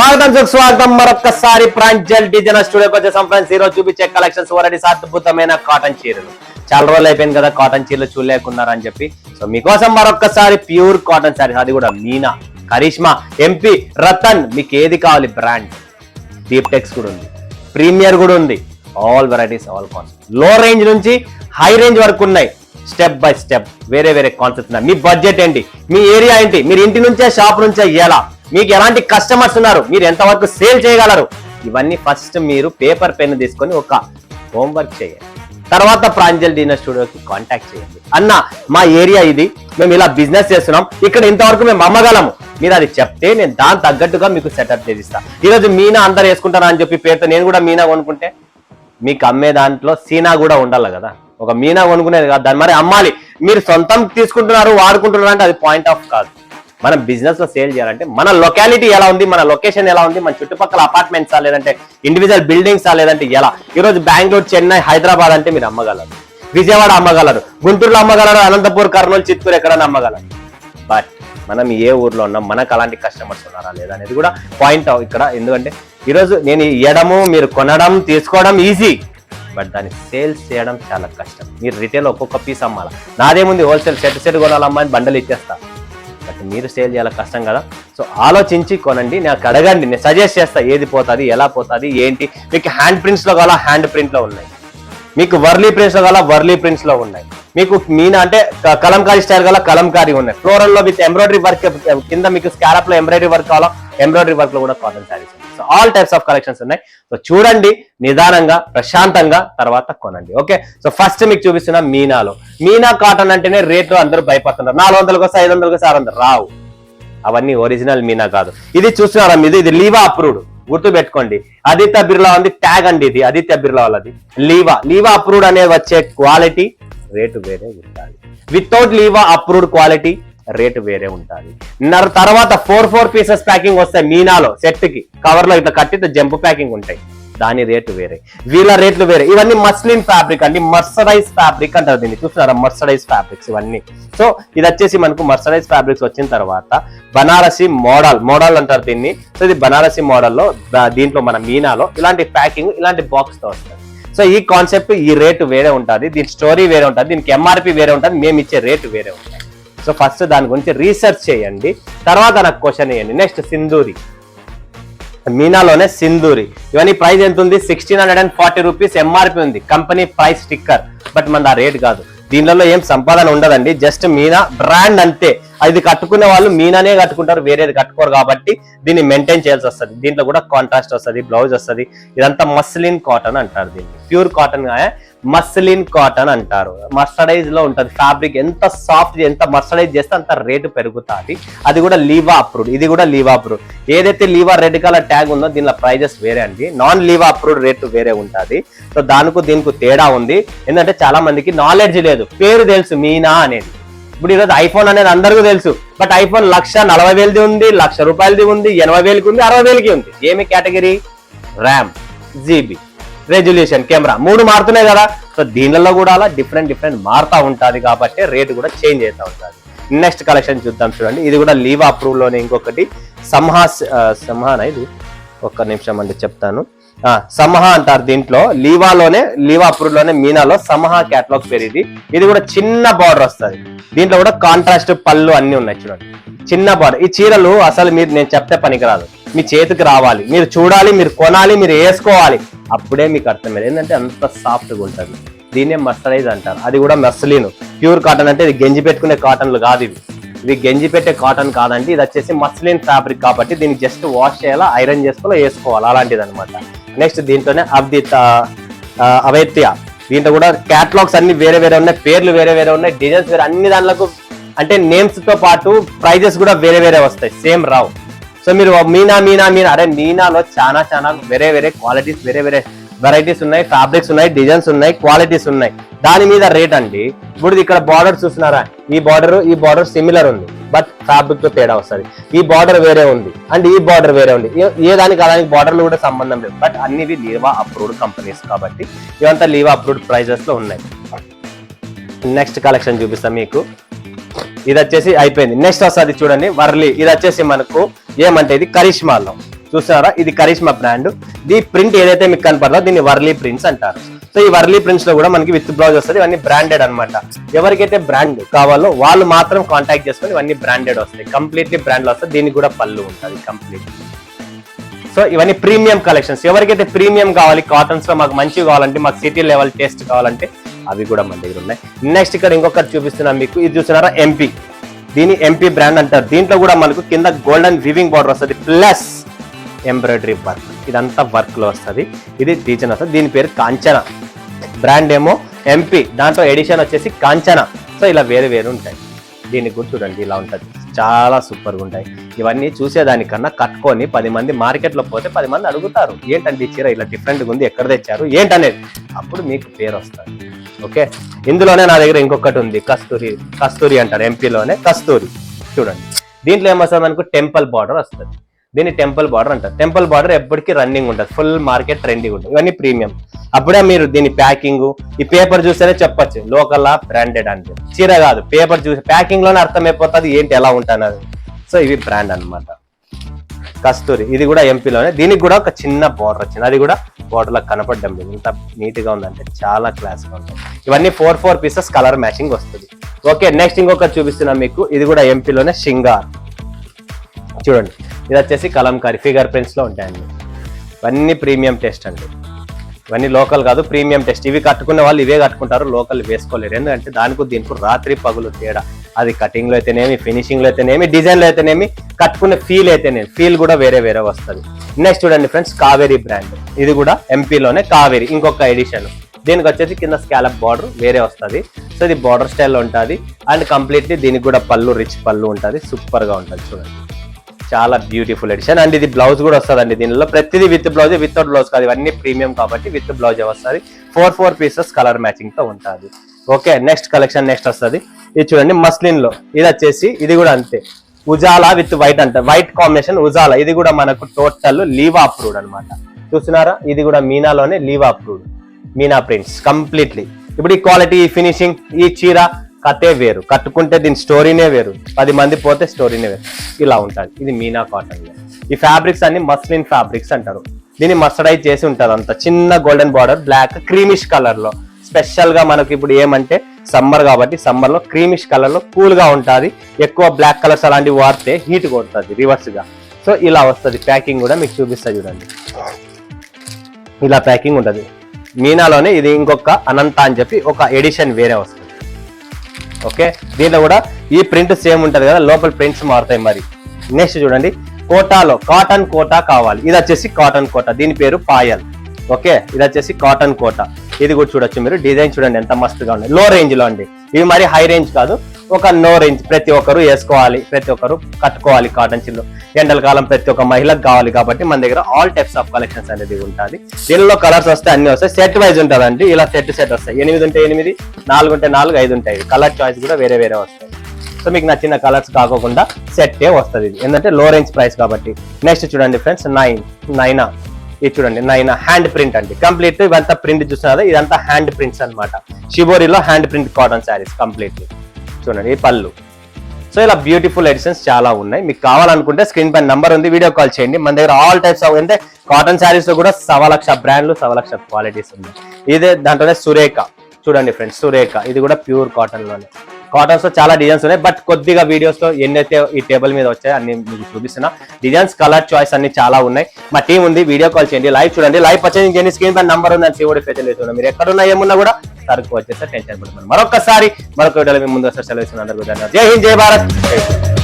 స్వాగతం మరొకసారి ప్రాంజల్ డిజైనర్ స్టూడియోకి వచ్చేసాం ఫ్రెండ్స్. ఈ రోజు చూపించే కలెక్షన్స్ వెరైటీస్ అద్భుతమైన కాటన్ చీరలు. చాలా రోజులు అయిపోయింది కదా కాటన్ చీరలు చూడలేకున్నారని చెప్పి, సో మీకోసం మరొకసారి ప్యూర్ కాటన్ శారీస్, అది కూడా మీనా, కరిష్మా, ఎంపీ, రతన్, మీకు ఏది కావాలి బ్రాండ్. డీప్ టెక్స్ కూడా ఉంది, ప్రీమియర్ కూడా ఉంది. ఆల్ వెరైటీస్, ఆల్ కాన్సెప్ట్, లో రేంజ్ నుంచి హై రేంజ్ వరకు ఉన్నాయి. స్టెప్ బై స్టెప్ వేరే వేరే కాన్సెప్ట్స్ ఉన్నాయి. మీ బడ్జెట్ ఏంటి, మీ ఏరియా ఏంటి, మీరు ఇంటి నుంచే షాప్ నుంచే ఎలా, మీకు ఎలాంటి కస్టమర్స్ ఉన్నారు, మీరు ఎంతవరకు సేల్ చేయగలరు, ఇవన్నీ ఫస్ట్ మీరు పేపర్ పెన్ తీసుకొని ఒక హోంవర్క్ చేయండి. తర్వాత ప్రాంజల్ డిజైనర్ స్టూడియోకి కాంటాక్ట్ చేయండి. అన్న మా ఏరియా ఇది, మేము ఇలా బిజినెస్ చేస్తున్నాం, ఇక్కడ ఇంతవరకు మేము అమ్మగలము, మీరు అది చెప్తే నేను దాని తగ్గట్టుగా మీకు సెటప్ చేసిస్తా. ఈరోజు మీనా అందరు వేసుకుంటారా అని చెప్పి పేరుతో నేను కూడా మీనా కొనుక్కుంటే మీకు అమ్మే దాంట్లో సీనా కూడా ఉండాలి కదా. ఒక మీనా కొనుక్కునేది కాదు, దాన్ని మరి అమ్మాలి. మీరు సొంతం తీసుకుంటున్నారు, వాడుకుంటున్నారు అంటే అది పాయింట్ ఆఫ్ కాదు. మనం బిజినెస్ లో సేల్ చేయాలంటే మన లొకాలిటీ ఎలా ఉంది, మన లొకేషన్ ఎలా ఉంది, మన చుట్టుపక్కల అపార్ట్మెంట్సా లేదంటే ఇండివిజువల్ బిల్డింగ్సా లేదంటే ఎలా. ఈరోజు బెంగళూరు, చెన్నై, హైదరాబాద్ అంటే మీరు అమ్మగలరు, విజయవాడ అమ్మగలరు, గుంటూరులో అమ్మగలరు, అనంతపూర్, కర్నూలు, చిత్తూరు ఎక్కడైనా అమ్మగలరు. బట్ మనం ఏ ఊర్లో ఉన్నాం, మనకు అలాంటి కస్టమర్స్ ఉన్నారా లేదా అనేది కూడా పాయింట్ ఇక్కడ. ఎందుకంటే ఈరోజు నేను ఇవ్వడము, మీరు కొనడం, తీసుకోవడం ఈజీ, బట్ దాన్ని సేల్స్ చేయడం చాలా కష్టం. మీరు రిటైల్ ఒక్కొక్క పీస్ అమ్మాలా, నాదేముంది హోల్సేల్ సెట్ కొనాలమ్మా అని బండలు ఇచ్చేస్తా, బట్ మీరు సేల్ చేయాలి, కష్టం కదా. సో ఆలోచించి కొనండి, నాకు అడగండి, నేను సజెస్ట్ చేస్తా ఏది పోతుంది, ఎలా పోతుంది, ఏంటి. మీకు హ్యాండ్ ప్రింట్స్ లో కావాలా, హ్యాండ్ ప్రింట్ లో ఉన్నాయి. మీకు వర్లీ ప్రింట్స్ లో కావాలా, వర్లీ ప్రింట్స్ లో ఉన్నాయి. మీకు మీనా అంటే కలంకారీ స్టైల్ గల కలంకారీ ఉన్నాయి. ఫ్లోరల్ లో విత్ ఎంబ్రాయిడరీ వర్క్, కింద మీకు స్కాలప్ లో ఎంబ్రాయిడరీ వర్క్ కావాలా, ఎంబ్రాయిడరీ వర్క్ లో కూడా కాటన్ శారీస్ ఉన్నాయి. So all types of collections ఉన్నాయి. సో చూడండి నిదానంగా, ప్రశాంతంగా, తర్వాత కొనండి. ఓకే, సో ఫస్ట్ మీకు చూపిస్తున్న మీనాలో. మీనా కాటన్ అంటేనే రేట్లు అందరూ భయపడుతున్నారు. 400 వస్తే 500 వస్తే 600 రావు. అవన్నీ ఒరిజినల్ మీనా కాదు. ఇది చూస్తున్నారా, ఇది లీవా అప్రూవ్డ్, గుర్తు పెట్టుకోండి. ఆదిత్య బిర్లా ఉంది ట్యాగ్ అండి, ఇది ఆదిత్య బిర్లా వాళ్ళది. లీవా అప్రూవ్డ్ అనేది వచ్చే క్వాలిటీ రేటు వేరే ఉంటుంది. వితౌట్ లీవా అప్రూవ్డ్ క్వాలిటీ రేటు వేరే ఉంటుంది. తర్వాత 4 పీసెస్ ప్యాకింగ్ వస్తాయి మీనాలో, సెట్ కి కవర్ లో ఇట్లా కట్టి జంప్ ప్యాకింగ్ ఉంటాయి, దాని రేటు వేరే, వీళ్ళ రేట్లు వేరే. ఇవన్నీ మస్లిన్ ఫ్యాబ్రిక్ అండి, మర్సరైజ్ ఫ్యాబ్రిక్ అంటారు దీన్ని. చూస్తున్నారా, మర్సరైజ్ ఫ్యాబ్రిక్స్ ఇవన్నీ. సో ఇది వచ్చేసి మనకు మర్సరైజ్ ఫ్యాబ్రిక్స్ వచ్చిన తర్వాత బనారసి మోడల్ అంటారు దీన్ని. సో ఇది బనారసి మోడల్లో, దీంట్లో మన మీనాలో ఇలాంటి ప్యాకింగ్, ఇలాంటి బాక్స్ తో వస్తుంది. సో ఈ కాన్సెప్ట్, ఈ రేటు వేరే ఉంటుంది, దీని స్టోరీ వేరే ఉంటుంది, దీనికి ఎంఆర్పి వేరే ఉంటుంది, మేము ఇచ్చే రేటు వేరే ఉంటుంది. సో ఫస్ట్ దాని గురించి రీసెర్చ్ చేయండి, తర్వాత నాకు క్వశ్చన్ వేయండి. నెక్స్ట్ సింధూరి, మీనాలోనే సింధూరి. ఇవన్నీ ప్రైస్ ఎంత ఉంది, 1640 రూపీస్ ఎంఆర్పి ఉంది, కంపెనీ ప్రైస్ స్టిక్కర్. బట్ మన ఆ రేట్ కాదు, దీనిలో ఏం సంపాదన ఉండదండి, జస్ట్ మీనా బ్రాండ్ అంతే. అది కట్టుకునే వాళ్ళు మీనానే కట్టుకుంటారు, వేరేది కట్టుకోరు, కాబట్టి దీన్ని మెయింటైన్ చేయాల్సి వస్తుంది. దీంట్లో కూడా కాంట్రాస్ట్ వస్తుంది, బ్లౌజ్ వస్తుంది. ఇదంతా మస్లిన్ కాటన్ అంటారు దీన్ని, ప్యూర్ కాటన్ మస్లిన్ కాటన్ అంటారు. మర్సరైజ్ లో ఉంటుంది ఫ్యాబ్రిక్, ఎంత సాఫ్ట్, ఎంత మర్సరైజ్ చేస్తే అంత రేటు పెరుగుతుంది. అది కూడా లీవా అప్రూవ్డ్, ఇది కూడా లీవా అప్రూవ్డ్. ఏదైతే లీవా రెడ్ కలర్ ట్యాగ్ ఉందో దీనిలో ప్రైజెస్ వేరే అండి, నాన్ లీవా అప్రూవ్డ్ రేటు వేరే ఉంటుంది. సో దానికి దీనికి తేడా ఉంది. ఎందుకంటే చాలా మందికి నాలెడ్జ్ లేదు, పేరు తెలుసు మీనా అనేది. ఇప్పుడు ఈరోజు ఐఫోన్ అనేది అందరికీ తెలుసు, బట్ ఐఫోన్ 1,40,000ది ఉంది, 1,00,000 రూపాయలది ఉంది, 80,000కి ఉంది, 60,000కి ఉంది. ఏమి category, RAM, GB, resolution, camera 3 మారుతున్నాయి కదా. సో దీనిలో కూడా అలా డిఫరెంట్ మారుతా ఉంటుంది, కాబట్టి రేటు కూడా చేంజ్ అవుతూ ఉంటుంది. నెక్స్ట్ కలెక్షన్ చూద్దాం, చూడండి. ఇది కూడా లీవా అప్రూవ్ లోనే ఇంకొకటి సంహాన, ఇది ఒక్క నిమిషం అండి చెప్తాను. సమహా అంటారు దీంట్లో, లీవా అప్రూవ్ లోనే మీనాలో సమహా క్యాటలాగ్ పేరు ఇది. ఇది కూడా చిన్న బార్డర్ వస్తుంది, దీంట్లో కూడా కాంట్రాస్ట్ పళ్ళు అన్ని ఉన్నాయి. చూడండి చిన్న బార్డర్. ఈ చీరలు అసలు నేను చెప్తే పనికిరాదు, మీ చేతికి రావాలి, మీరు చూడాలి, మీరు కొనాలి, మీరు వేసుకోవాలి, అప్పుడే మీకు అర్థమయ్యేది. ఏంటంటే అంత సాఫ్ట్గా ఉంటుంది. దీన్నే మర్సరైజ్ అంటారు, అది కూడా మస్లిన్ ప్యూర్ కాటన్. అంటే ఇది గంజి పెట్టుకునే కాటన్లు కాదు, ఇవి గంజి పెట్టే కాటన్ కాదండి. ఇది వచ్చేసి మస్లిన్ ఫ్యాబ్రిక్, కాబట్టి దీన్ని జస్ట్ వాష్ చేయాలా, ఐరన్ చేసుకోవాలి, వేసుకోవాలి, అలాంటిది అనమాట. నెక్స్ట్ దీంట్లోనే అవైత్య, దీంట్లో కూడా క్యాటలాగ్స్ అన్ని వేరే ఉన్నాయి, పేర్లు వేరే ఉన్నాయి, డిజైన్స్ వేరే, అన్ని దాంట్లో అంటే నేమ్స్ తో పాటు ప్రైజెస్ కూడా వేరే వస్తాయి, సేమ్ రావు. సో మీరు మీనా అరే మీనాలో చాలా వేరే క్వాలిటీస్, వేరే వెరైటీస్ ఉన్నాయి, ఫ్యాబ్రిక్స్ ఉన్నాయి, డిజైన్స్ ఉన్నాయి, క్వాలిటీస్ ఉన్నాయి, దాని మీద రేట్ అండి. ఇప్పుడు ఇక్కడ బార్డర్ చూస్తున్నారా, ఈ బార్డర్ సిమిలర్ ఉంది, బట్ ఫ్యాబ్రిక్ తో తేడా వస్తుంది. ఈ బార్డర్ వేరే ఉంది అండ్ ఈ బార్డర్ వేరే ఉంది, ఏ దానికి అలానికి బార్డర్లు కూడా సంబంధం లేదు. బట్ అన్ని లీవా అప్రూవ్డ్ కంపెనీస్, కాబట్టి ఇవంతా లీవా అప్రూవ్డ్ ప్రైజెస్ లో ఉన్నాయి. నెక్స్ట్ కలెక్షన్ చూపిస్తాం మీకు. ఇది వచ్చేసి అయిపోయింది. నెక్స్ట్ వస్తుంది చూడండి వర్లీ. ఇది వచ్చేసి మనకు ఏమంటే ఇది కరిష్మాలో చూసారా, ఇది కరిష్మా బ్రాండ్. ఈ ప్రింట్ ఏదైతే మీకు కనపడదో దీన్ని వర్లీ ప్రింట్స్ అంటారు. సో ఈ వర్లీ ప్రింట్స్ లో కూడా మనకి విత్ బ్లౌజ్ వస్తుంది. ఇవన్నీ బ్రాండెడ్ అనమాట. ఎవరికైతే బ్రాండ్ కావాలో వాళ్ళు మాత్రం కాంటాక్ట్ చేసుకొని ఇవన్నీ బ్రాండెడ్ వస్తాయి. కంప్లీట్లీ బ్రాండ్ లో వస్తుంది. దీనికి కూడా పళ్ళు ఉంటుంది కంప్లీట్. సో ఇవన్నీ ప్రీమియం కలెక్షన్స్. ఎవరికైతే ప్రీమియం కావాలి, కాటన్స్ లో మాకు మంచిగా కావాలంటే, మాకు సిటీ లెవెల్ టేస్ట్ కావాలంటే అవి కూడా మన దగ్గర ఉన్నాయి. నెక్స్ట్ ఇక్కడ ఇంకొకటి చూపిస్తున్నాం మీకు. ఇది చూస్తున్నారా, ఎంపీ. దీని ఎంపీ బ్రాండ్ అంటారు. దీంట్లో కూడా మనకు కింద గోల్డెన్ వివింగ్ బార్డర్ వస్తుంది ప్లస్ ఎంబ్రాయిడరీ వర్క్. ఇదంతా వర్క్ లో వస్తుంది. ఇది డిజైన్ వస్తుంది. దీని పేరు కాంచన. బ్రాండ్ ఏమో ఎంపీ, దాంట్లో ఎడిషన్ వచ్చేసి కాంచన. సో ఇలా వేరే వేరే ఉంటాయి. దీనికి కూడా చూడండి ఇలా ఉంటుంది. చాలా సూపర్గా ఉంటాయి. ఇవన్నీ చూసేదానికన్నా కట్టుకొని 10 మంది మార్కెట్లో పోతే 10 మంది అడుగుతారు, ఏంటంటే ఈ చీర ఇలా డిఫరెంట్గా ఉంది, ఎక్కడ తెచ్చారు ఏంటనేది. అప్పుడు మీకు పేరు వస్తుంది. ఓకే, ఇందులోనే నా దగ్గర ఇంకొకటి ఉంది, కస్తూరి. కస్తూరి అంటారు, ఎంపీలోనే కస్తూరి. చూడండి, దీంట్లో ఏమొస్తుంది మనకు టెంపుల్ బార్డర్ వస్తుంది. దీన్ని టెంపుల్ బార్డర్ అంటారు. టెంపుల్ బార్డర్ ఎప్పటికీ రన్నింగ్ ఉంటుంది, ఫుల్ మార్కెట్ ట్రెండింగ్ ఉంటుంది. ఇవన్నీ ప్రీమియం. అప్పుడే మీరు దీని ప్యాకింగ్, ఈ పేపర్ చూస్తేనే చెప్పొచ్చు లోకల్ బ్రాండెడ్ అంటే. చీర కాదు, పేపర్ చూసి ప్యాకింగ్ లోనే అర్థమైపోతుంది ఏంటి ఎలా ఉంటుంది. సో ఇవి బ్రాండ్ అన్నమాట. కస్తూరి, ఇది కూడా ఎంపీలోనే. దీనికి కూడా ఒక చిన్న బార్డర్ వచ్చింది, అది కూడా బార్డర్ లా కనపడడం లేదు. ఇంత నీట్ గా ఉందంటే చాలా క్లాస్ గా ఉంటుంది. ఇవన్నీ 4 పీసెస్ కలర్ మ్యాచింగ్ వస్తుంది. ఓకే, నెక్స్ట్ ఇంకొకటి చూపిస్తున్నాం మీకు. ఇది కూడా ఎంపీలోనే షింగార్. చూడండి, ఇది వచ్చేసి కలంకారీ ఫిగర్ ప్రింట్స్ లో ఉంటాయండి. ఇవన్నీ ప్రీమియం టెస్ట్ అండి. ఇవన్నీ లోకల్ కాదు, ప్రీమియం టెస్ట్. ఇవి కట్టుకునే వాళ్ళు ఇవే కట్టుకుంటారు, లోకల్ వేసుకోలేరు. ఎందుకంటే దానికి దీనికి రాత్రి పగులు తేడా. అది కటింగ్ లో అయితేనేమి, ఫినిషింగ్ లో అయితేనేమి, డిజైన్ లో అయితేనేమి, కట్టుకునే ఫీల్ అయితేనేమి, ఫీల్ కూడా వేరే వేరే వస్తుంది. నెక్స్ట్ చూడండి ఫ్రెండ్స్, కావేరీ బ్రాండ్. ఇది కూడా ఎంపీలోనే కావేరీ, ఇంకొక ఎడిషన్. దీనికి వచ్చేసి కింద స్కాలప్ బార్డర్ వేరే వస్తుంది. సో ఇది బార్డర్ స్టైల్లో ఉంటుంది. అండ్ కంప్లీట్లీ దీనికి కూడా పళ్ళు, రిచ్ పళ్ళు ఉంటుంది. సూపర్ గా ఉంటుంది. చూడండి, చాలా బ్యూటిఫుల్ ఎడిషన్. అండ్ ఇది బ్లౌజ్ కూడా వస్తుందండి. దీనిలో ప్రతిదీ విత్ బ్లౌజ్, వితౌట్ బ్లౌజ్ కాదు. ఇవన్నీ ప్రీమియం కాబట్టి విత్ బ్లౌజ్ వస్తుంది. 4 పీసెస్ కలర్ మ్యాచింగ్ తో ఉంటుంది. ఓకే, నెక్స్ట్ కలెక్షన్ నెక్స్ట్ వస్తుంది. ఇది చూడండి, మస్లిన్ లో. ఇది వచ్చేసి ఇది కూడా అంతే, ఉజాలా విత్ వైట్ అంట, వైట్ కాంబినేషన్ ఉజాలా. ఇది కూడా మనకు టోటల్ లీవా అప్రూవ్డ్ అనమాట. చూస్తున్నారా, ఇది కూడా మీనాలోనే లీవా అప్రూవ్డ్, మీనా ప్రింట్స్ కంప్లీట్లీ. ఇప్పుడు ఈ క్వాలిటీ, ఈ ఫినిషింగ్, ఈ చీర కథే వేరు, కట్టుకుంటే దీని స్టోరీనే వేరు, 10 మంది పోతే స్టోరీనే వేరు. ఇలా ఉంటుంది. ఇది మీనా కాటన్ లో. ఈ ఫ్యాబ్రిక్స్ అన్ని మస్లిన్ ఫ్యాబ్రిక్స్ అంటారు. దీన్ని మస్టరైజ్ చేసి ఉంటుంది. అంత చిన్న golden border, black creamish colour లో. స్పెషల్ గా మనకి ఇప్పుడు ఏమంటే సమ్మర్ కాబట్టి, సమ్మర్ లో క్రీమిష్ కలర్ లో కూల్ గా ఉంటుంది. ఎక్కువ బ్లాక్ కలర్స్ అలాంటివి వాడితే హీట్ కొడుతుంది రివర్స్ గా. సో ఇలా వస్తుంది. ప్యాకింగ్ కూడా మీకు చూపిస్తా చూడండి, ఇలా ప్యాకింగ్ ఉంటుంది. మీనాలోనే ఇది ఇంకొక అనంత అని చెప్పి ఒక ఎడిషన్ వేరే వస్తుంది. ఓకే, దీంట్లో కూడా ఈ ప్రింట్ సేమ్ ఉంటుంది కదా, లోపల ప్రింట్స్ మారుతాయి. మరి నెక్స్ట్ చూడండి, కోటాలో కాటన్ కోటా కావాలి. ఇది వచ్చేసి కాటన్ కోటా, దీని పేరు పాయల్. ఓకే, ఇది వచ్చేసి కాటన్ కోటా. ఇది కూడా చూడొచ్చు మీరు. డిజైన్ చూడండి ఎంత మస్తుగా ఉంది. లో రేంజ్ లో అండి, ఇవి మరి హై రేంజ్ కాదు, ఒక నో రేంజ్. ప్రతి ఒక్కరు వేసుకోవాలి, ప్రతి ఒక్కరు కట్టుకోవాలి. కాటన్ చిల్లు ఎండల కాలం ప్రతి ఒక్క మహిళకు కావాలి కాబట్టి మన దగ్గర ఆల్ టైప్స్ ఆఫ్ కలెక్షన్స్ అనేది ఉంటుంది. దీనిలో కలర్స్ వస్తే అన్ని వస్తాయి. సెట్ వైజ్ ఉంటుందండి. ఇలా సెట్ వస్తాయి. 8 ఉంటే 8, 4 ఉంటే 4, 5 ఉంటాయి. కలర్ చాయిస్ కూడా వేరే వేరే వస్తాయి. సో మీకు నచ్చిన కలర్స్ కాకుండా సెట్టే వస్తుంది. ఇది ఏంటంటే లో రేంజ్ ప్రైస్ కాబట్టి. నెక్స్ట్ చూడండి ఫ్రెండ్స్, నైనా. ఇది చూడండి, నైనా హ్యాండ్ ప్రింట్ అండి. కంప్లీట్ ఇవంతా ప్రింట్ చూస్తున్నారు, ఇదంతా హ్యాండ్ ప్రింట్స్ అనమాట. షిబోరిలో hand print cotton sarees completely. చూడండి, ఈ పళ్ళు. సో ఇలా బ్యూటిఫుల్ ఎడిషన్స్ చాలా ఉన్నాయి. మీకు కావాలనుకుంటే స్క్రీన్ పైన నంబర్ ఉంది, వీడియో కాల్ చేయండి. మన దగ్గర ఆల్ టైప్స్ ఆఫ్, అంటే కాటన్ శారీస్ లో కూడా 1,00,000 బ్రాండ్లు, 1,00,000 క్వాలిటీస్ ఉన్నాయి. ఇదే దాంట్లోనే సురేఖ. చూడండి ఫ్రెండ్స్, సురేఖ. ఇది కూడా ప్యూర్ కాటన్ లోనే. కాటన్స్ లో చాలా డిజైన్స్ ఉన్నాయి, బట్ కొద్దిగా వీడియోస్ లో ఎన్నైతే ఈ టేబుల్ మీద వచ్చాయి అన్ని మీకు చూపిస్తున్నా. డిజైన్స్, కలర్ చాయిస్ అన్ని చాలా ఉన్నాయి. మా టీం ఉంది, వీడియో కాల్ చేయండి, లైవ్ చూడండి, లైవ్ పర్చేసింగ్ చేయండి. స్క్రీన్ పైన నంబర్ ఉంది, సిఓడి ఫెసిలిటీ ఉంది. మీరు ఎక్కడున్నా ఏమున్నా కూడా సరుకు వచ్చేస్తే టెన్షన్ పడుతుంది. మరొకసారి మరొక వీడియోలో మీ ముందు వస్తే సెలవు ఇస్తున్నాను. అందరికీ ధన్యవాదాలు. జై హింద్, జై భారత్.